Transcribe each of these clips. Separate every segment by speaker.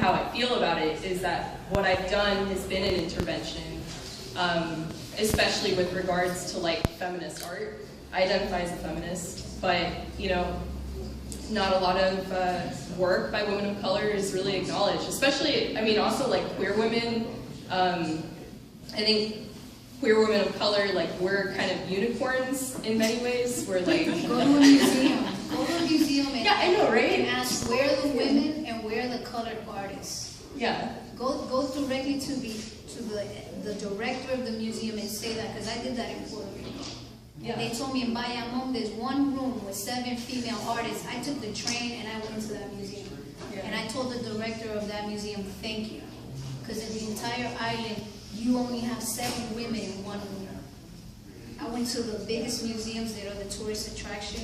Speaker 1: how I feel about it is that what I've done has been an intervention, especially with regards to like feminist art. I identify as a feminist, but you know, not a lot of work by women of color is really acknowledged, especially, I mean, also like queer women. I think queer women of color, like, we're kind of unicorns in many ways. We're like...
Speaker 2: Go to a museum. Go to a museum and,
Speaker 1: yeah, I know, right?
Speaker 2: And ask where are the women and where are the colored artists.
Speaker 1: Yeah.
Speaker 2: Go directly to the director of the museum and say that, because I did that in Puerto Rico. Yeah. They told me in Bayamón there's one room with 7 female artists. I took the train and I went into that museum. Yeah. And I told the director of that museum, thank you. Because in the entire island, you only have 7 women in one room. I went to the biggest museums that are the tourist attraction.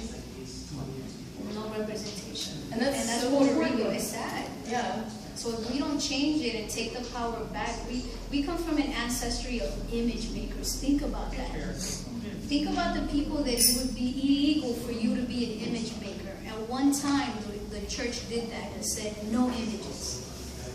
Speaker 2: No representation. And that's so Puerto Rico. It's sad.
Speaker 1: Yeah.
Speaker 2: So if we don't change it and take the power back, we come from an ancestry of image makers. Think about that. Think about the people that it would be illegal for you to be an image maker. At one time, the church did that and said, no images.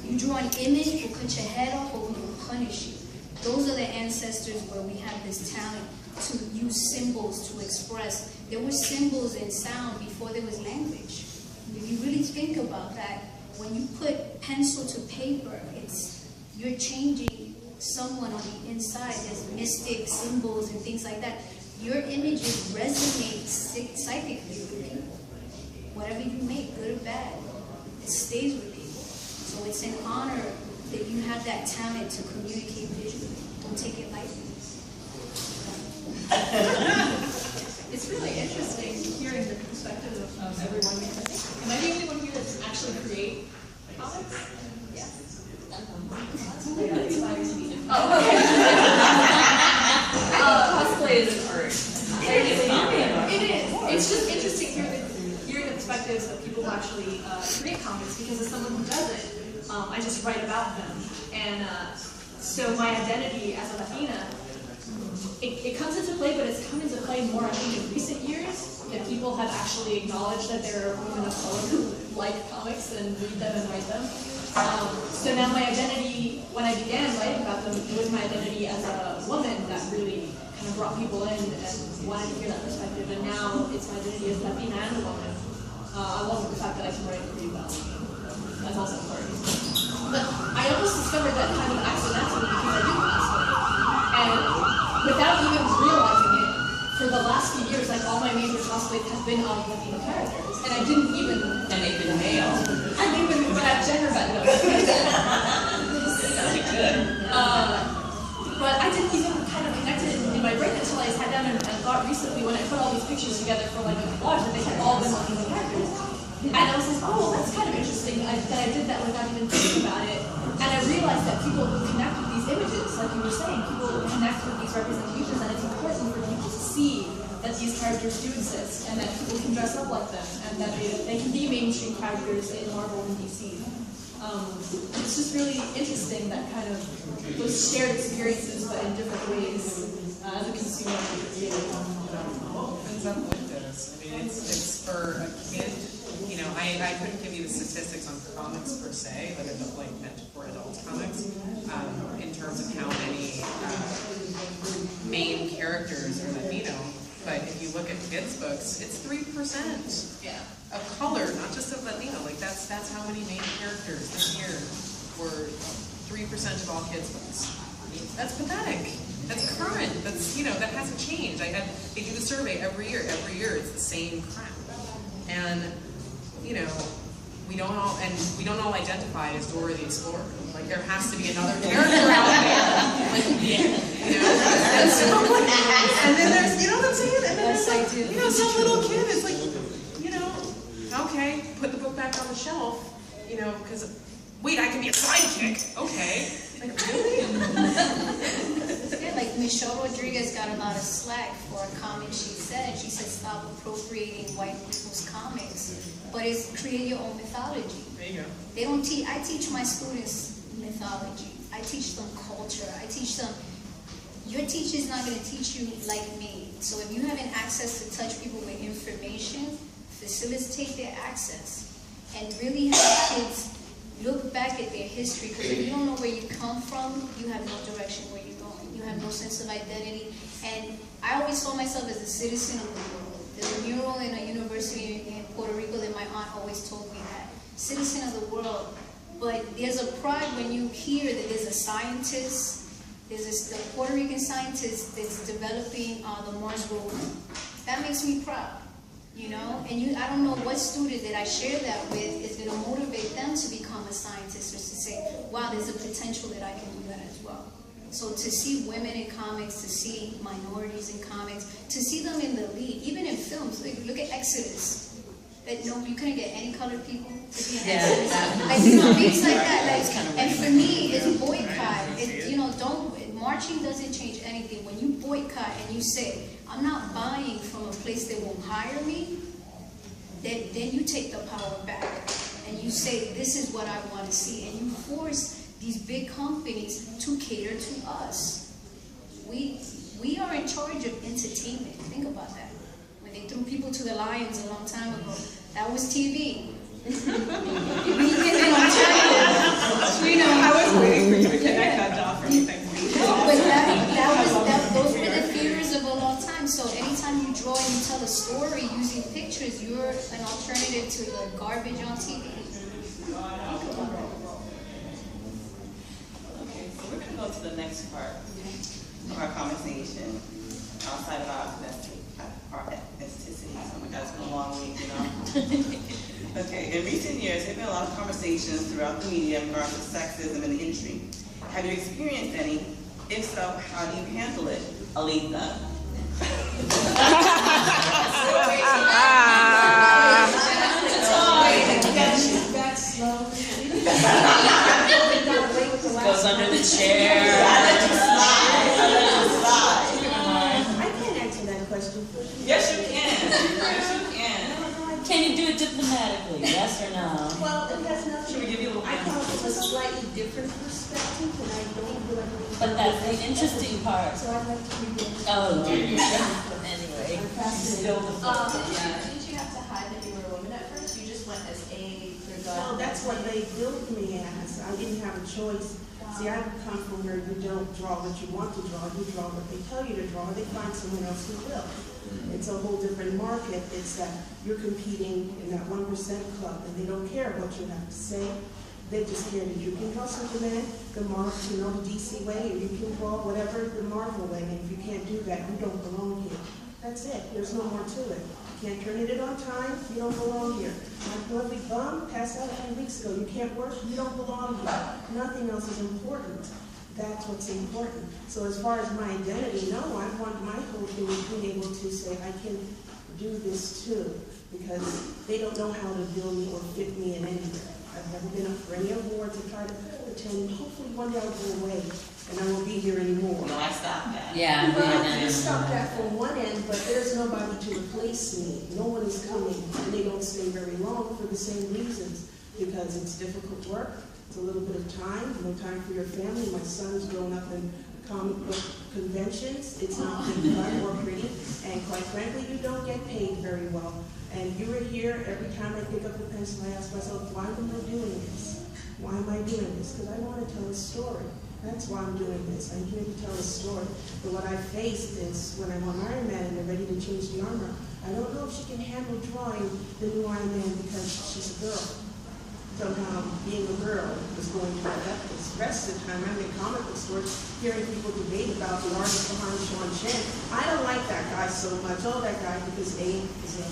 Speaker 2: You draw an image, we'll cut your head off, or we will punish you. Those are the ancestors where we have this talent to use symbols to express. There were symbols and sound before there was language. If you really think about that, when you put pencil to paper, you're changing someone on the inside. There's mystic symbols and things like that. Your images resonate psychically with people. Whatever you make, good or bad, it stays with people. So it's an honor that you have that talent to communicate visually. Don't take it lightly.
Speaker 3: It's really interesting hearing the perspective of everyone. Am I the only one here that's actually create comics? Yes. That inspires me. Oh, okay.
Speaker 1: Cosplay is an art.
Speaker 3: It is. It's just interesting hearing the perspectives of people who actually create comics, because as someone who doesn't, I just write about them. And so my identity as a Latina, it comes into play, but it's come into play more, I think, in recent years, that people have actually acknowledged that there are women of color who like comics and read them and write them. So now my identity, when I began writing about them, it was my identity as a woman that really kind of brought people in and wanted to hear that perspective. And now it's my identity as Latina and a woman. I love the fact that I can write pretty well. That's also important. But I almost discovered that kind of accidentally because I do cosplay. And without even realizing it, for the last few years, like all my major cosplays have been of Latino characters. And I didn't even...
Speaker 4: And they've been male.
Speaker 3: I didn't even put that gender bend up.
Speaker 4: Sounded good.
Speaker 3: But I didn't even kind of connect it in my brain until I sat down and thought recently when I put all these pictures together for like a collage that they had all been Latino characters. And I was like, oh, that's kind of interesting that I did that without even thinking about it. And I realized that people who connect with these images, like you were saying, people who connect with these representations, and it's important for people to see that these characters do exist, and that people can dress up like them, and that they can be mainstream characters in Marvel and DC. It's just really interesting that kind of those shared experiences, but in different ways as a consumer and a creator.
Speaker 5: Ends up like this. I mean, it's for a kid. You know, I couldn't give you the statistics on comics per se, but it's like meant for adult comics, in terms of how many main characters are Latino. But if you look at kids' books, it's 3%.
Speaker 3: Yeah.
Speaker 5: Of color, not just of Latino. Like that's how many main characters this year were 3% of all kids' books. That's pathetic. That's current. That's, you know, that hasn't changed. They do the survey every year. Every year it's the same crap. And you know, we don't all identify as Dora the Explorer. Like there has to be another character out there. Like, you know, and then there's, you know what I'm saying? And then there's like, you know, some little kid is like, you know, okay, put the book back on the shelf, you know, because wait, I can be a sidekick. Okay, like really?
Speaker 2: Yeah, like Michele Rodriguez got a lot of slack for a comment she said. She said, stop appropriating white people's comics, but it's create your own mythology.
Speaker 5: There you go.
Speaker 2: They don't teach. I teach my students mythology. I teach them culture. I teach them. Your teacher's not going to teach you like me. So if you have an access to touch people with information, facilitate their access, and really have kids look back at their history, because if you don't know where you come from, you have no direction where you're going. You have no sense of identity. And I always saw myself as a citizen of the world. There's a mural in a university in Puerto Rico that my aunt always told me that. Citizen of the world. But there's a pride when you hear that there's a scientist, the Puerto Rican scientist that's developing the Mars rover. That makes me proud, you know? And I don't know what student that I share that with is gonna motivate them to become a scientist, or to say, wow, there's a potential that I can do that as well. So to see women in comics, to see minorities in comics, to see them in the lead, even in films, like look at Exodus. That you couldn't get any colored people to be in Exodus. Like, you know, things like that. Like, and for me, it's boycott. You know, marching doesn't change anything. When you boycott and you say, I'm not buying from a place that won't hire me, then you take the power back. And you say, this is what I want to see. And you force these big companies to cater to us. We are in charge of entertainment. Think about that. When they threw people to the lions a long time ago, that was TV. We get it on channel. You know,
Speaker 5: I was waiting for you to connect that dot for me.
Speaker 2: no, but those were the theories of a long time. So anytime you draw and you tell a story using pictures, you're an alternative to the garbage on TV. Think about it.
Speaker 4: Okay, so we're going to go to the next part of our conversation, outside of our ethnicity. Oh my God, it's been a long week, you know? Okay, in recent years, there have been a lot of conversations throughout the media in regards to sexism in the industry. Have you experienced any? If so, how do you handle it? Alitha.
Speaker 6: Goes under the chair.
Speaker 7: I can't answer that question.
Speaker 4: Yes, you can. Yes, you can.
Speaker 6: Can you do it diplomatically? Yes or no?
Speaker 7: Well, it has nothing.
Speaker 4: Should we give you a little
Speaker 7: I come from a slightly different perspective, and I don't really.
Speaker 6: But that's the interesting part.
Speaker 7: So I'd like to read it.
Speaker 6: Oh, anyway.
Speaker 7: Still the
Speaker 8: Didn't you have to hide that you were a woman at first? You just went as a
Speaker 7: Well, that's what they built me as. I didn't have a choice. See, I come from where you don't draw what you want to draw. You draw what they tell you to draw. They find someone else who will. It's a whole different market. It's that you're competing in that 1% club, and they don't care what you have to say. They just care that you can draw Superman, the DC way, or you can draw whatever the Marvel way. And if you can't do that, you don't belong here. That's it. There's no more to it. You can't turn it in on time, you don't belong here. My lovely bum passed out a few weeks ago. You can't work, you don't belong here. Nothing else is important. That's what's important. So as far as my identity, no, I want my whole thing is being able to say, I can do this too. Because they don't know how to build me or fit me in anywhere. I've never been up for any awards to try to attend. Hopefully one day I'll go away and I won't be here anymore.
Speaker 4: No, I stopped that.
Speaker 6: Yeah.
Speaker 7: Well, I stopped that from one end, but there's nobody to replace me. No one is coming, and they don't stay very long for the same reasons. Because it's difficult work, it's a little bit of time, no time for your family. My son's grown up in comic book conventions. It's not been fun or pretty, and quite frankly, you don't get paid very well. And you were here, every time I pick up a pencil, I ask myself, why am I doing this? Why am I doing this? Because I want to tell a story. That's why I'm doing this. I'm here to tell a story. But what I faced is when I'm on Iron Man and they're ready to change the armor, I don't know if she can handle drawing the new Iron Man because she's a girl. Somehow being a girl is going to affect this. The rest of the time I'm in comic book stores hearing people debate about the artist behind Sean Chen. I don't like that guy so much. Oh, that guy, because A is a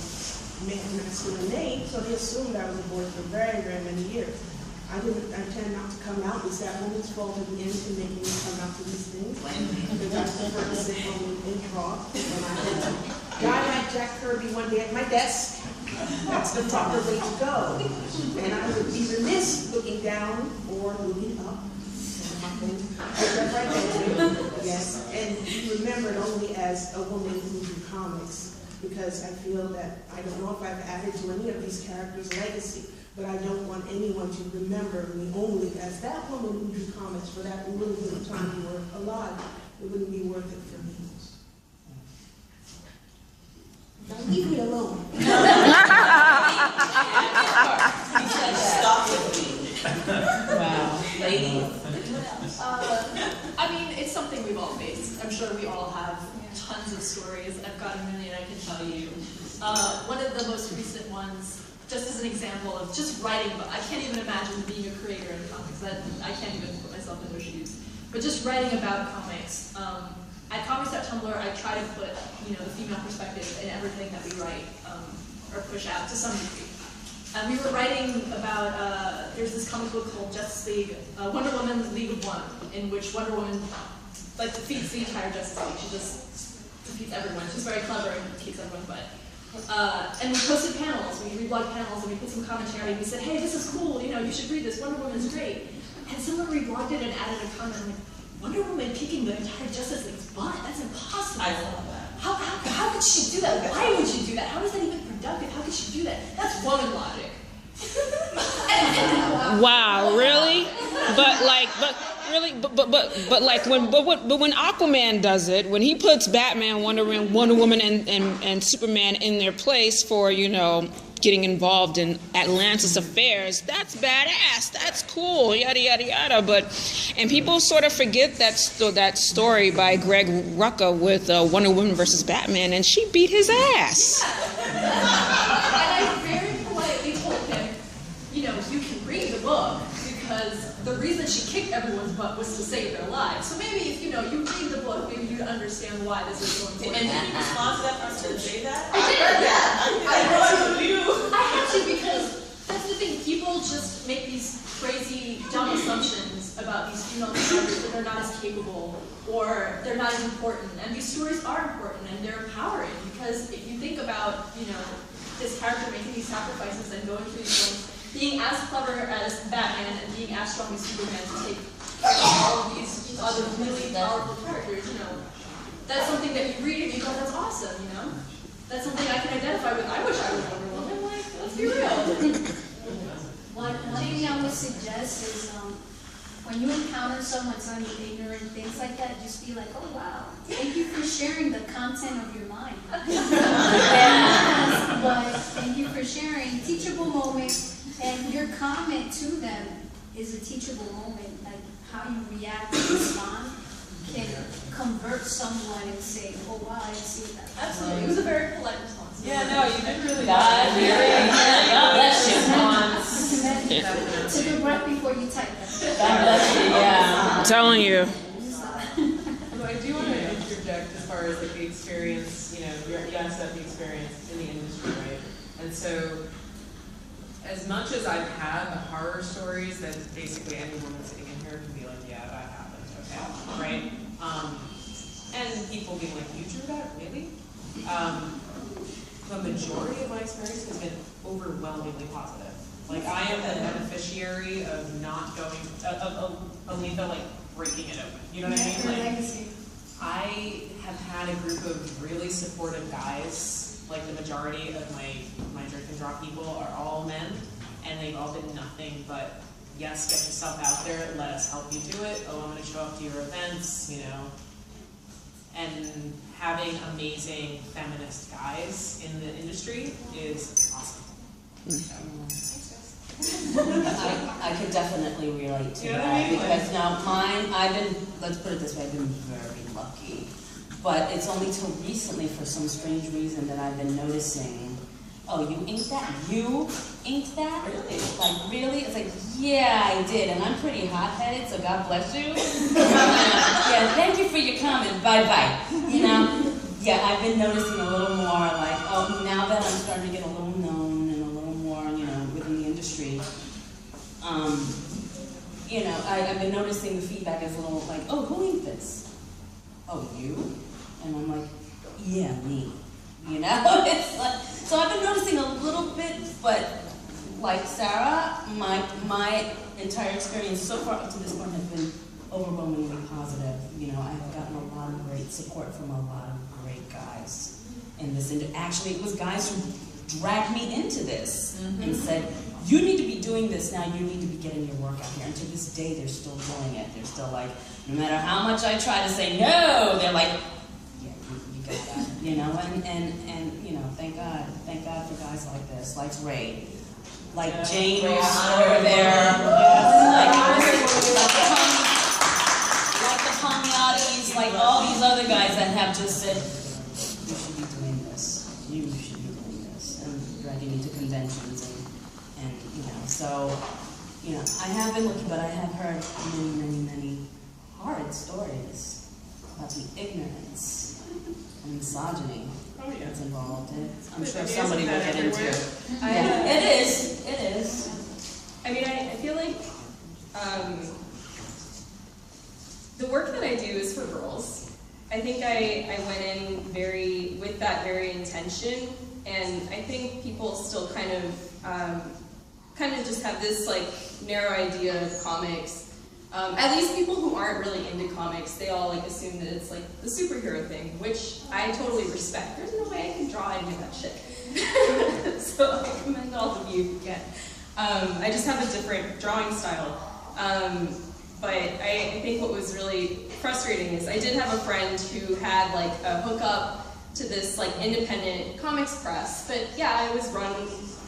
Speaker 7: masculine name, so they assumed I was a boy for very, very many years. I tend not to come out. It's that woman's fault at the end to making me come out to these things. Because I prefer to sit home and draw. And I had a guy like Jack Kirby one day at my desk. That's the proper way to go. And I would be remiss looking down or looking up. Yes, and you remembered only as a woman who drew comics. Because I feel that, I don't know if I've added to any of these characters' legacy, but I don't want anyone to remember me only as that woman who drew comics for that little bit of time you were alive. It wouldn't be worth it for me. Now leave me alone.
Speaker 4: Stop with me.
Speaker 3: sure we all have tons of stories. I've got a million I can tell you. One of the most recent ones, just as an example of just writing, but I can't even imagine being a creator in comics. I can't even put myself in those shoes. But just writing about comics. At Comics.tumblr, I try to put the female perspective in everything that we write or push out to some degree. And we were writing about, there's this comic book called Justice League, Wonder Woman's League of One, in which Wonder Woman defeats the entire Justice League. She just defeats everyone. She's very clever and kicks everyone's butt. And we posted panels, we reblogged panels, and we put some commentary, and we said, hey, this is cool, you should read this, Wonder Woman's great. And someone reblogged it and added a comment, like, Wonder Woman kicking the entire Justice League's butt? That's impossible.
Speaker 6: I saw that.
Speaker 3: How could she do that? Why would you do that? How is that even productive? How could she do that? That's woman logic.
Speaker 9: Wow, really? But when Aquaman does it, when he puts Batman, Wonder Woman, and Superman in their place for getting involved in Atlantis affairs, that's badass. That's cool. Yada yada yada. And people sort of forget that story by Greg Rucka with Wonder Woman versus Batman, and she beat his ass.
Speaker 3: And I very politely told him, you can read the book because the reason she kicked everyone's butt was to save their lives. So maybe if you read the book, maybe you'd understand why this is so important.
Speaker 4: And did you respond to that person and say that?
Speaker 3: I did.
Speaker 4: I
Speaker 3: had to because that's the thing. People just make these crazy, dumb assumptions about these female characters that they're not as capable or they're not as important. And these stories are important and they're empowering because if you think about, this character making these sacrifices and going through these things, being as clever as Batman and being as strong as Superman to take all of these other really powerful characters, that's something that you read and you go, that's awesome, That's something I can identify with. I wish I was Wonder Woman. Let's be real.
Speaker 2: One thing I would suggest is when you encounter someone telling you ignorant things like that, just be like, oh wow, thank you for sharing the content of your mind. But thank you for sharing. Teachable moment, and your comment to them is a teachable moment. Like how you react and respond can convert someone and say, oh wow, I see that.
Speaker 3: Absolutely. It was a very polite response.
Speaker 5: Yeah, no, you did really
Speaker 6: God, God bless you.
Speaker 2: Take a breath before you type that.
Speaker 6: God bless you, yeah.
Speaker 9: I'm telling you.
Speaker 5: So I do want to interject as far as the experience, you asked about the experience in the industry, right? And so, as much as I've had the horror stories that basically any woman sitting in here can be like, yeah, that happened, okay, right? And people being like, you drew that, really? The majority of my experience has been overwhelmingly positive. Like, I am the beneficiary of not going, of Alitha, breaking it open. You know what I mean? I have had a group of really supportive guys. Like, the majority of my drink and draw people are all men, and they've all been nothing but, yes, get yourself out there, let us help you do it. Oh, I'm going to show up to your events, And having amazing feminist guys in the industry is awesome.
Speaker 6: I could definitely relate to that because now let's put it this way, I've been very lucky. But it's only till recently, for some strange reason, that I've been noticing, oh, you inked that? You inked that? Really? Really? It's like, yeah, I did. And I'm pretty hot-headed, so God bless you. Yeah, thank you for your comment. Bye-bye. Yeah, I've been noticing a little more oh, now that I'm starting to get a little known and a little more, within the industry, I've been noticing the feedback is a little oh, who inked this? Oh, you? And I'm like, yeah, me. It's so I've been noticing a little bit, but like Sara, my entire experience so far up to this point has been overwhelmingly positive. I've gotten a lot of great support from a lot of great guys in this industry. Actually, it was guys who dragged me into this and said, you need to be doing this now, you need to be getting your work out here. And to this day, they're still doing it. They're still no matter how much I try to say no, they're like, yeah, you got that. And thank God for guys like this, like Ray, like Jane over there, like the Ponmiata Pilates, like all these other guys that have just said, you should be doing this, you should be doing this, and dragging me to conventions and so, I have been looking, but I have heard many horrid stories about the ignorance and misogyny that's involved. I'm sure somebody will get into it. It is.
Speaker 1: I mean, I feel like the work that I do is for girls. I think I went in with that very intention, and I think people still kind of just have this like narrow idea of comics. At least people who aren't really into comics, they all like assume that it's like the superhero thing, which I totally respect. There's no way I can draw any of that shit. So I commend all of you if you can. I just have a different drawing style. But I think what was really frustrating is I did have a friend who had like a hookup to this like independent comics press, but yeah, it was run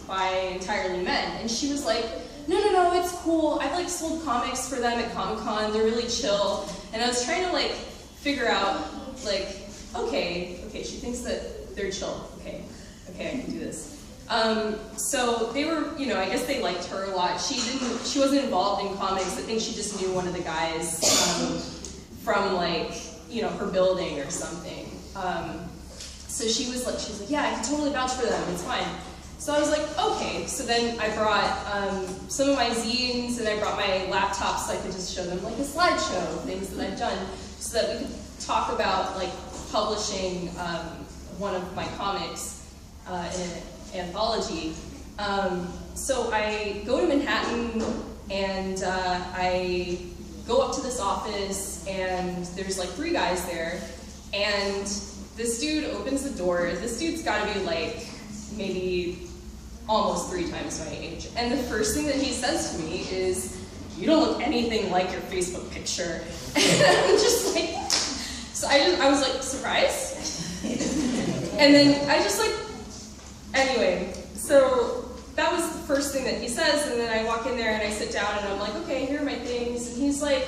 Speaker 1: by entirely men, and she was like, no, it's cool. I've like sold comics for them at Comic Con. They're really chill. And I was trying to like figure out like, okay, she thinks that they're chill. Okay, I can do this. So they were, I guess they liked her a lot. She wasn't involved in comics. I think she just knew one of the guys from like, her building or something. So she was like, yeah, I can totally vouch for them. It's fine. So I was like, okay. So then I brought some of my zines, and I brought my laptop so I could just show them like a slideshow of things that I've done, so that we could talk about like publishing one of my comics in an anthology. So I go to Manhattan, and I go up to this office, and there's like 3 guys there, and this dude opens the door. This dude's gotta be like maybe almost 3 times my age. And the first thing that he says to me is, "You don't look anything like your Facebook picture." And I'm just like, so I was like, surprised? And then I just like, anyway, so that was the first thing that he says, and then I walk in there and I sit down and I'm like, okay, here are my things. And he's like,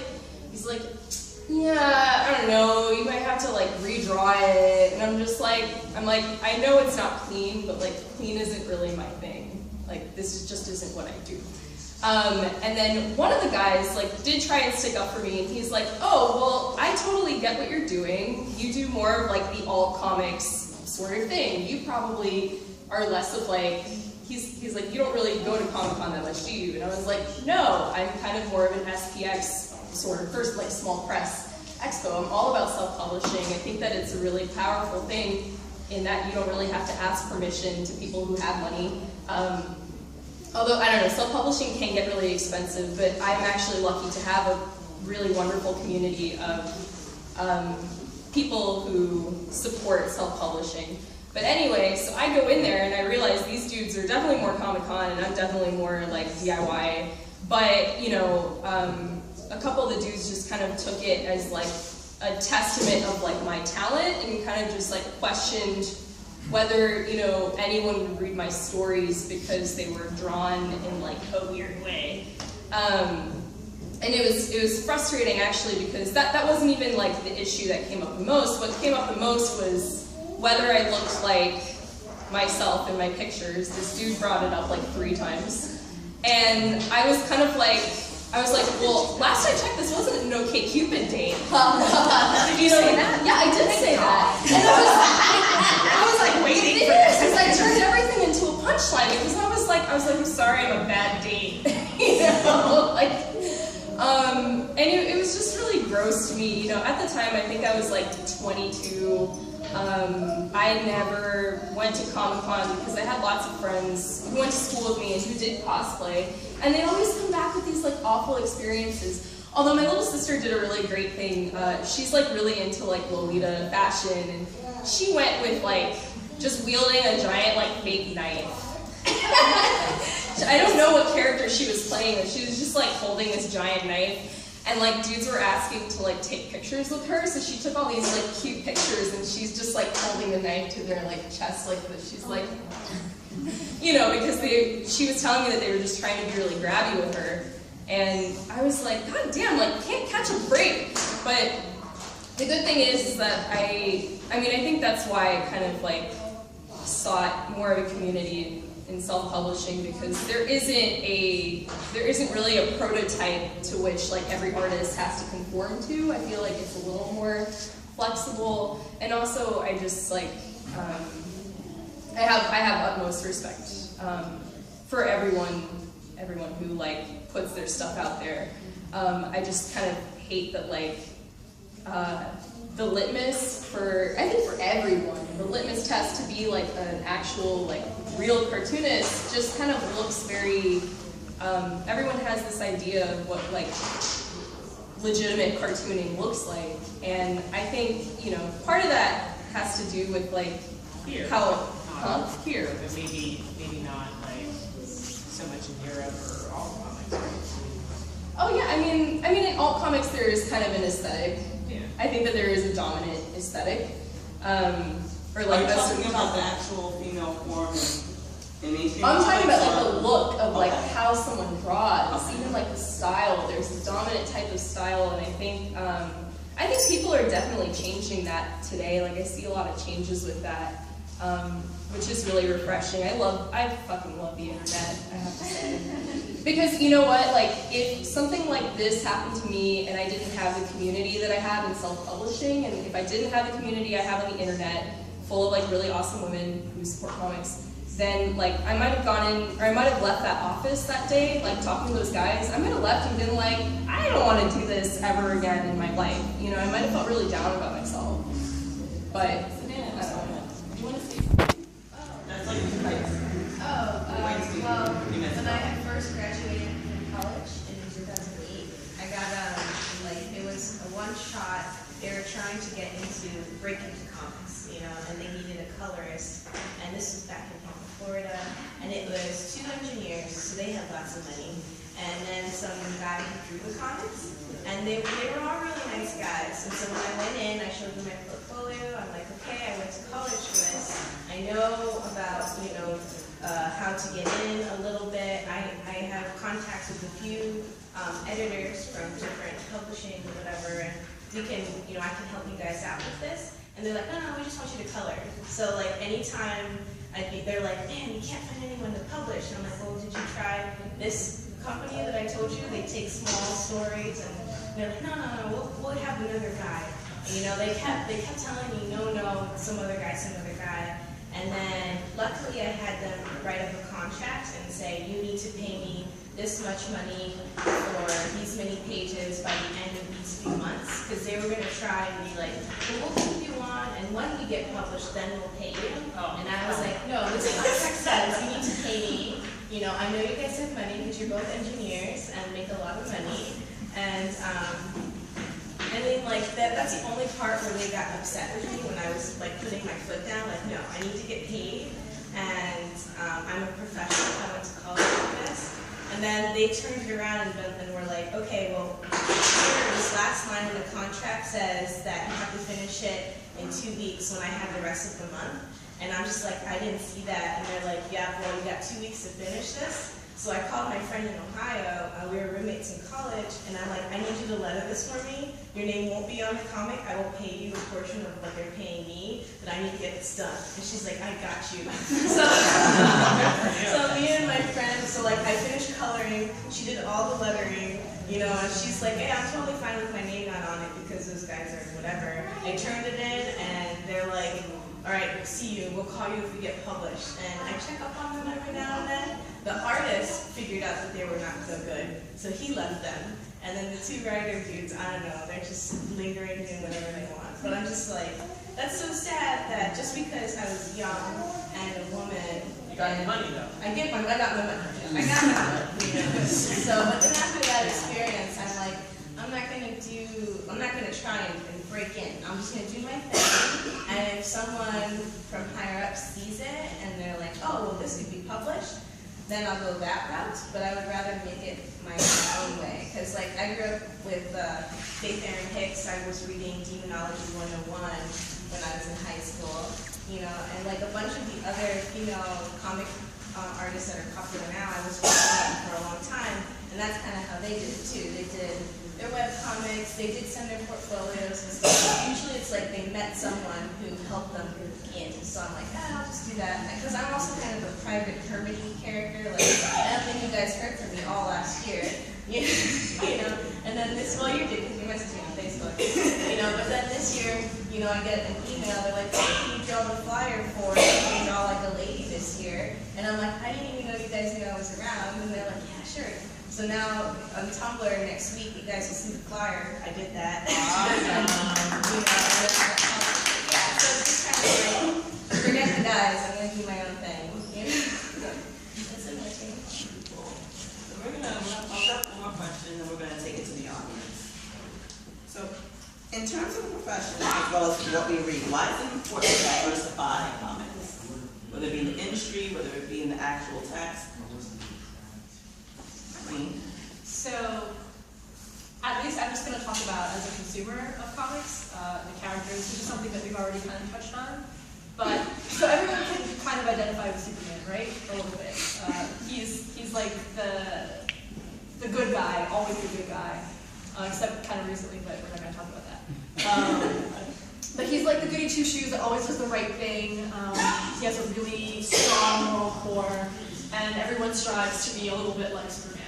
Speaker 1: yeah, I don't know, you might have to like redraw it. And I'm like, I know it's not clean, but like clean isn't really my thing. Like this just isn't what I do. And then one of the guys like did try and stick up for me, and he's like, oh, well, I totally get what you're doing. You do more of like the alt comics sort of thing. You probably are less of like, he's like, you don't really go to Comic Con that much, do you? And I was like, no, I'm kind of more of an SPX sort of first, like small press expo. I'm all about self-publishing. I think that it's a really powerful thing in that you don't really have to ask permission to people who have money. Although, I don't know, self-publishing can get really expensive, but I'm actually lucky to have a really wonderful community of people who support self-publishing. But anyway, so I go in there and I realize these dudes are definitely more Comic-Con and I'm definitely more like DIY. But, a couple of the dudes just kind of took it as like a testament of like my talent, and kind of just like questioned whether, anyone would read my stories because they were drawn in like a weird way. And it was frustrating actually, because that wasn't even like the issue that came up the most. What came up the most was whether I looked like myself in my pictures. This dude brought it up like 3 times. And I was kind of like, well, last I checked, this wasn't an OkCupid date. Did you say that? Yeah, I did say that. And I was like waiting for this. Because I turned everything into a punchline, because I was like, I'm sorry, I'm a bad date. And it was just really gross to me. At the time, I think I was like 22. I never went to Comic-Con because I had lots of friends who went to school with me and who did cosplay, and they always come back with these like awful experiences. Although my little sister did a really great thing. She's like really into like Lolita fashion, and she went with like just wielding a giant like fake knife. I don't know what character she was playing, but she was just like holding this giant knife. And like dudes were asking to like take pictures with her, so she took all these like cute pictures, and she's just like holding the knife to their like chest like this. She's like, because she was telling me that they were just trying to be really grabby with her, and I was like, God damn, like can't catch a break. But The good thing is that I think that's why I kind of like sought more of a community in self-publishing, because there isn't really a prototype to which like every artist has to conform to. I feel like it's a little more flexible, and also I just like I have utmost respect for everyone who like puts their stuff out there. I just kind of hate that like the litmus for everyone, the litmus test to be like an actual like real cartoonist just kind of looks very, everyone has this idea of what like legitimate cartooning looks like, and I think, you know, part of that has to do with like
Speaker 5: Here.
Speaker 1: how,
Speaker 5: Here, but maybe not like so much in Europe or all comics, right?
Speaker 1: Oh yeah, I mean in alt comics there is kind of an aesthetic.
Speaker 5: Yeah.
Speaker 1: I think that there is a dominant aesthetic. Or
Speaker 4: Are
Speaker 1: like
Speaker 4: you
Speaker 1: a
Speaker 4: talking
Speaker 1: certain
Speaker 4: about the
Speaker 1: type of-
Speaker 4: actual female form in mainstream?
Speaker 1: I'm talking about like
Speaker 4: comics,
Speaker 1: the
Speaker 4: or-
Speaker 1: look of like
Speaker 4: Okay.
Speaker 1: how someone draws,
Speaker 4: Okay.
Speaker 1: even like the style. There's a dominant type of style, and I think people are definitely changing that today. Like I see a lot of changes with that, which is really refreshing. I fucking love the internet, I have to say. Because you know what, like if something like this happened to me and I didn't have the community that I have in self-publishing, and if I didn't have the community I have on the internet, full of like really awesome women who support comics, then like I might have gone in, or I might have left that office that day, like talking to those guys. I might have left and been like, I don't want to do this ever again in my life. You know, I might have felt really down about myself. But I don't know. Do you want to say something?
Speaker 4: That's like two types.
Speaker 8: Well, when I had first graduated from college in 2008, I got it was a one shot. They were trying to break into comics, you know, and they needed a colorist. And this was back in Tampa, Florida, and it was 2 engineers, so they had lots of money, and then some guy who drew the comics. And they were all really nice guys. And so when I went in, I showed them my portfolio. I'm like, okay, I went to college for this. I know about, you know, how to get in a little bit. I have contacts with a few editors from different publishing or whatever, and we can, you know, I can help you guys out with this. And they're like, no, we just want you to color. So like anytime they're like, man, you can't find anyone to publish. And I'm like, well, did you try this company that I told you? They take small stories, and they're like, no, we'll have another guy. And, you know, they kept telling me, no, some other guy. And then luckily I had them write up a contract and say, you need to pay me this much money for these many pages by the end of these few months, because they were going to try and be like, well, we'll keep you on, and when we get published, then we'll pay you. And I was like, no, this contract says you need to pay me. You know, I know you guys have money because you're both engineers and make a lot of money. And I mean, like, that's the only part where they got upset with me, when I was like putting my foot down, like, no, I need to get paid, and I'm a professional, I went to college for this. And then they turned it around and were like, okay, well, here, this last line in the contract says that you have to finish it in 2 weeks when I have the rest of the month. And I'm just like, I didn't see that. And they're like, yeah, well, you got 2 weeks to finish this. So I called my friend in Ohio, we were roommates in college, and I'm like, I need you to letter this for me. Your name won't be on the comic, I will pay you a portion of what they're paying me, but I need to get this done. And she's like, I got you. So me and my friend, so like I finished coloring, she did all the lettering, you know, and she's like, hey, I'm totally fine with my name not on it because those guys are whatever. I turned it in, and they're like, all right, see you, we'll call you if we get published. And I check up on them every now and then. The artist figured out that they were not so good, so he left them. And then the 2 writer dudes, I don't know, they're just lingering, doing whatever they want. But I'm just like, that's so sad that just because I was young and a woman.
Speaker 5: You got your money though.
Speaker 8: I got my money. I got my money. So, but then after that experience, I'm like, I'm not gonna try and break in. I'm just gonna do my thing. And if someone from higher up sees it and they're like, oh, well, this could be published, then I'll go that route. But I would rather make it my own way. Because like I grew up with Faith Erin Hicks. I was reading Demonology 101 when I was in high school. You know, and like a bunch of the other female comic artists that are popular now, I was reading them for a long time. And And that's kind of how they did it too. They did their webcomics, they did send their portfolios and stuff. Usually it's like they met someone who helped them in. So I'm like, I'll just do that. Because I'm also kind of a private hermity character. Like, I don't think you guys heard from me all last year. You know? And then this, well, you did because you messaged me on Facebook. You know, but then this year, you know, I get an email. They're like, hey, can you draw the flyer for it? Can you draw like a lady this year? And I'm like, I didn't even know you guys knew I was around. And they're like, yeah, sure. So now on Tumblr next week, you guys will see the flyer. I did that. Awesome. You know, yeah, so it's just kind of like, forget the guys, I'm going to do my own thing. You know? That's amazing.
Speaker 4: So we're gonna pop up one more question, and we're gonna take it to the audience. So, in terms of the profession, as well as what we read, why is it important to diversify comics? Whether it be in the industry, whether it be in the actual text.
Speaker 3: So, at least I'm just going to talk about, as a consumer of comics, the characters, which is something that we've already kind of touched on. But, so everyone can kind of identify with Superman, right? A little bit. He's like the good guy, always the good guy. Except kind of recently, but we're not going to talk about that. But he's like the goody two-shoes that always does the right thing. He has a really strong moral core, and everyone strives to be a little bit like Superman.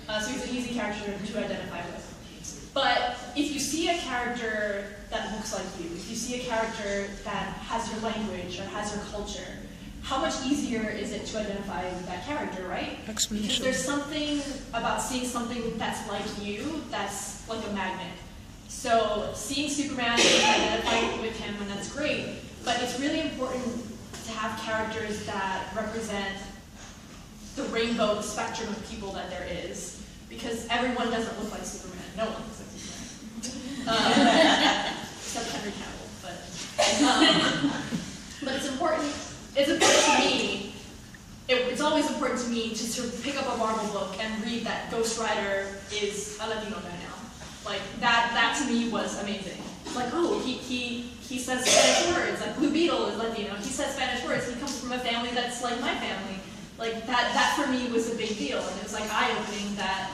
Speaker 3: So he's an easy character to identify with. But if you see a character that looks like you, if you see a character that has your language or has your culture, how much easier is it to identify with that character, right? Because there's something about seeing something that's like you that's like a magnet. So seeing Superman, you can identify with him, and that's great. But it's really important to have characters that represent the rainbow spectrum of people that there is. Because everyone doesn't look like Superman. No one looks like Superman. Except Henry Cavill. But it's important. It's important to me. It's always important to me to sort of pick up a Marvel book and read that Ghost Rider is a Latino guy now. Like that to me was amazing. Like, oh, he says Spanish words. Like Blue Beetle is Latino. He says Spanish words. He comes from a family that's like my family. Like that for me was a big deal, and it was like eye-opening that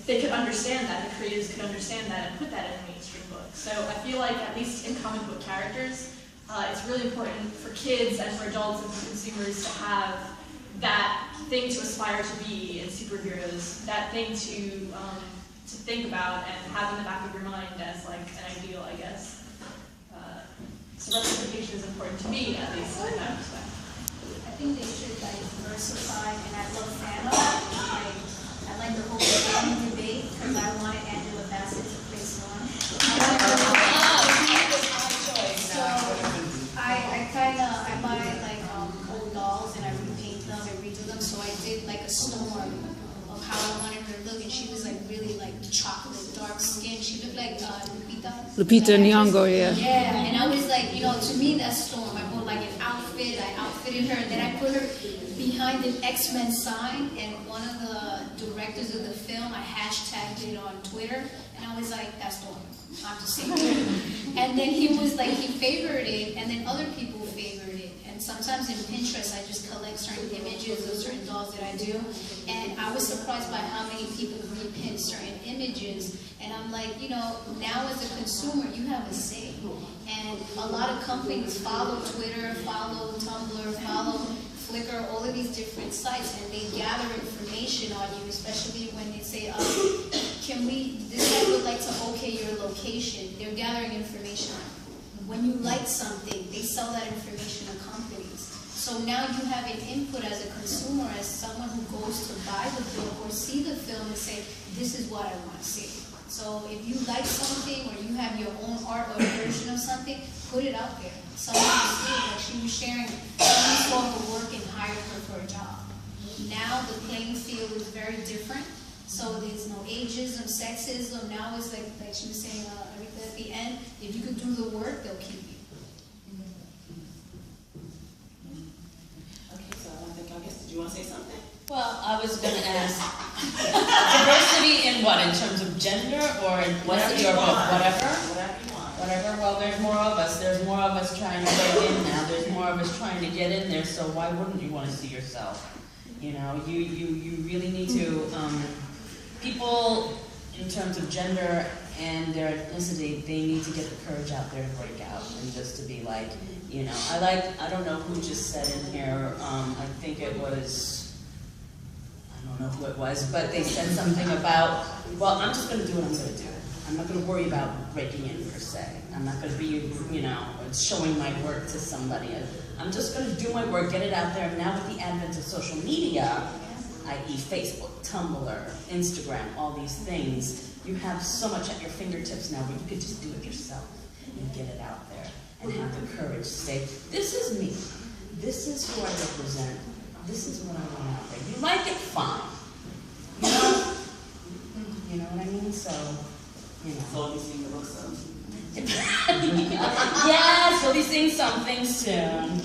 Speaker 3: they could understand that, the creators could understand that and put that in a mainstream book. So I feel like, at least in comic book characters, it's really important for kids and for adults and for consumers to have that thing to aspire to be in superheroes, that thing to think about and have in the back of your mind as like an ideal, I guess. So representation is important to me, at least in that respect.
Speaker 2: I think they should like diversify, and I love fandom. I like the whole family debate because I wanted Angela Bassett to play Storm. So I buy like old dolls and I repaint them and redo them. So I did like a Storm of how I wanted her to look, and she was like really like chocolate, dark skin. She looked like
Speaker 9: Lupita Nyong'o, yeah.
Speaker 2: Yeah, and I was like, you know, to me that's Storm. I bought like an outfit, I outfitted her, and then I put her behind an X-Men sign, and one of the directors of the film, I hashtagged it on Twitter, and I was like, that's Storm. I'm just saying. And then he was like, he favored it, and then other people favored it. And sometimes in Pinterest, I just collect certain images of certain dolls that I do, and I was surprised by how many people repin certain images. And I'm like, you know, now as a consumer, you have a say. And a lot of companies follow Twitter, follow Tumblr, follow Flickr, all of these different sites, and they gather information on you, especially when they say, this guy would like to okay your location. They're gathering information on you. When you like something, they sell that information to companies. So now you have an input as a consumer, as someone who goes to buy the book or see the film and say, this is what I want to see. So if you like something or you have your own art or version of something, put it out there. Someone will see it, like she was sharing, someone saw her work and hired her for a job. Now the playing field is very different. So there's no ageism, sexism. Now it's like she was saying Alitha at the end, if you could do the work, they'll keep you.
Speaker 4: Okay, so I guess, did you want to say something?
Speaker 6: Well, I was going to ask, diversity in what, in terms of gender, or in diversity or both, whatever?
Speaker 4: Whatever you want.
Speaker 6: Whatever, well, there's more of us. There's more of us trying to break in now. There's more of us trying to get in there, so why wouldn't you want to see yourself? You know, you really need to people, in terms of gender and their ethnicity, they need to get the courage out there to break out and just to be like, you know, I don't know who just said in here, I think it was, I don't know who it was, but they said something about, well, I'm just gonna do what I'm gonna do. I'm not gonna worry about breaking in per se. I'm not gonna be, you know, showing my work to somebody. I'm just gonna do my work, get it out there. Now with the advent of social media, i.e. Facebook, Tumblr, Instagram, all these things, you have so much at your fingertips now where you could just do it yourself and get it out there and have the courage to say, this is me, this is who I represent, this is what I want out there. You like it, fine. You know what I mean? So, you know.
Speaker 4: So you sing the book soon?
Speaker 6: Yes, we'll be seeing something soon.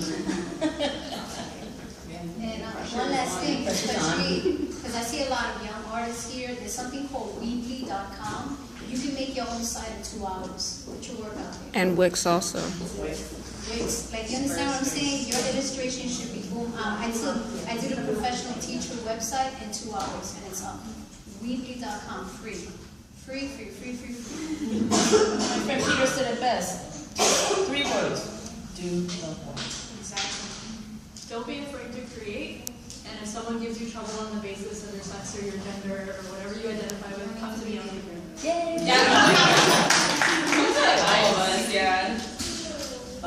Speaker 2: And one last thing, especially because I see a lot of young artists here, there's something called Weebly.com. You can make your own site in 2 hours. Put your work out there.
Speaker 9: And Wix also.
Speaker 2: Wix, like, you understand what I'm saying? Your illustration should be boom. I did a professional teacher website in 2 hours, and it's up. Weebly.com, free. Free.
Speaker 6: My friend Peter said it best. 3 words. Do the work.
Speaker 3: Exactly. Don't be afraid to create, and if someone gives you trouble on the basis of your sex or your gender or whatever you identify with, come to me on the group.
Speaker 6: Yay!
Speaker 4: Yeah.
Speaker 1: All of us, yeah.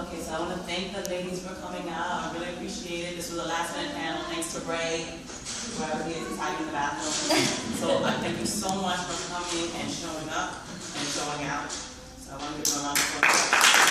Speaker 4: Okay, so I want to thank the ladies for coming out. I really appreciate it. This was a last minute panel. Thanks to Bray, whoever he is hiding in the bathroom. So I thank you so much for coming and showing up and showing out. So I want to give them a round of applause.